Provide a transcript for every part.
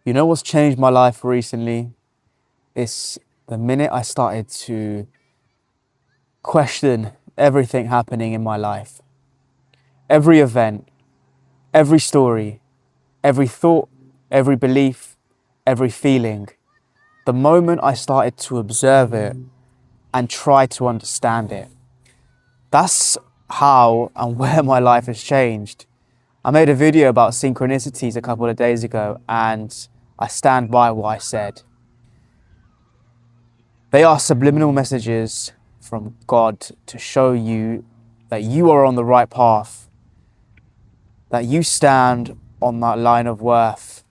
You know what's changed my life recently? It's the minute I started to question everything happening in my life. Every event, every story, every thought, every belief, every feeling. The moment I started to observe it and try to understand it, that's how and where my life has changed. I made a video about synchronicities a couple of days ago, and I stand by what I said. They are subliminal messages from God to show you that you are on the right path, that you stand on that line of worth.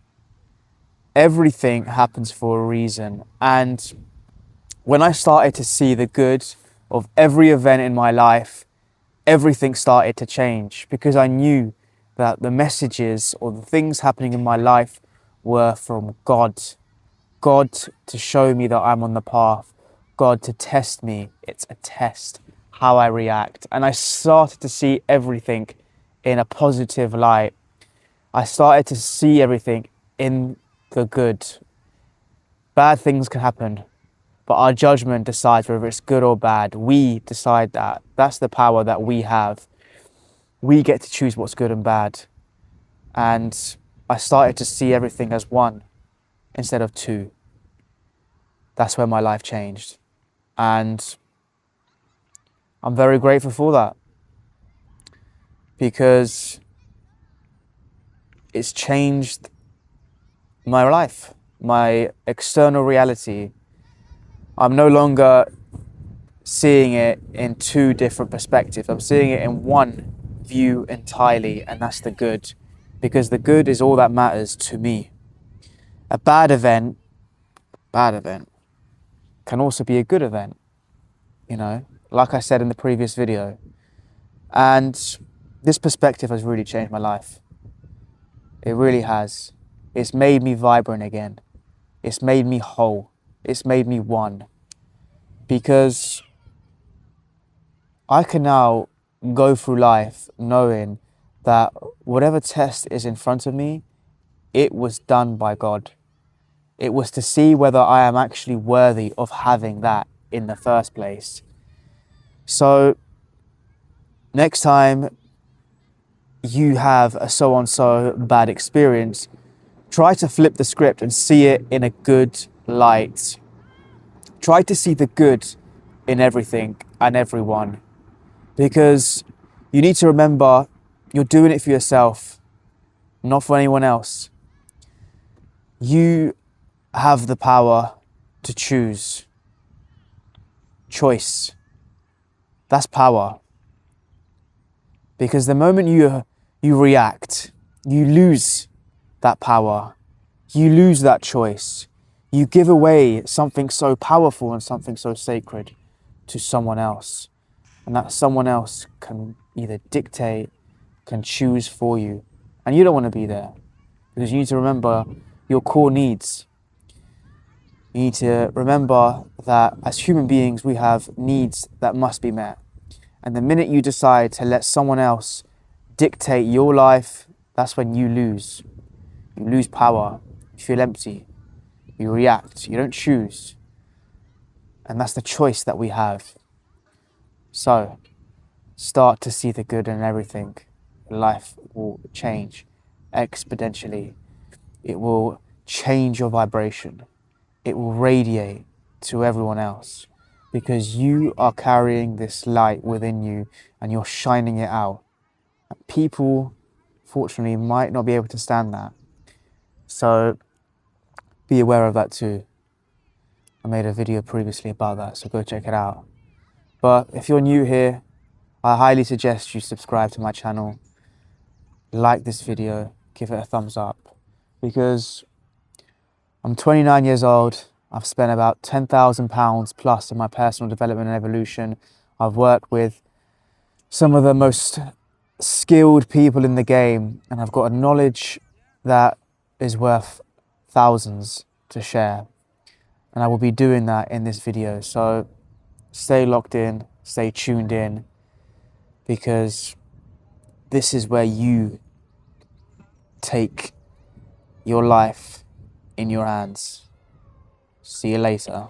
Everything happens for a reason. And when I started to see the good of every event in my life, everything started to change, because I knew that the messages or the things happening in my life were from God. God to show me that I'm on the path. God to test me. It's a test, how I react. And I started to see everything in a positive light. I started to see everything in the good. Bad things can happen, but our judgment decides whether it's good or bad. We decide that. That's the power that we have. We get to choose what's good and bad. And I started to see everything as one instead of two. That's where my life changed. And I'm very grateful for that, because it's changed my life, my external reality. I'm no longer seeing it in two different perspectives. I'm seeing it in one view entirely, and that's the good, because the good is all that matters to me. A bad event can also be a good event, like I said in the previous video. And this perspective has really changed my life. It really has. It's made me vibrant again. It's made me whole. It's made me one. Because I can now go through life knowing that whatever test is in front of me, it was done by God. It was to see whether I am actually worthy of having that in the first place. So next time you have a so-and-so bad experience, try to flip the script and see it in a good light. Try to see the good in everything and everyone, because you need to remember you're doing it for yourself, not for anyone else. You have the power to choose. Choice. That's power. Because the moment you react, you lose that power. You lose that choice. You give away something so powerful and something so sacred to someone else. And that someone else can either dictate, can choose for you. And you don't want to be there, because you need to remember your core needs. You need to remember that as human beings, we have needs that must be met. And the minute you decide to let someone else dictate your life, that's when you lose. You lose power. You feel empty. You react. You don't choose. And that's the choice that we have. So, start to see the good in everything. Life will change exponentially. It will change your vibration. It will radiate to everyone else, because you are carrying this light within you and you're shining it out. People, fortunately, might not be able to stand that. So be aware of that too. I made a video previously about that, so go check it out. But if you're new here, I highly suggest you subscribe to my channel, like this video, give it a thumbs up, because I'm 29 years old. I've spent about £10,000 plus in my personal development and evolution. I've worked with some of the most skilled people in the game, and I've got a knowledge that is worth thousands to share. And I will be doing that in this video. So stay locked in, stay tuned in, because this is where you take your life in your hands. See you later.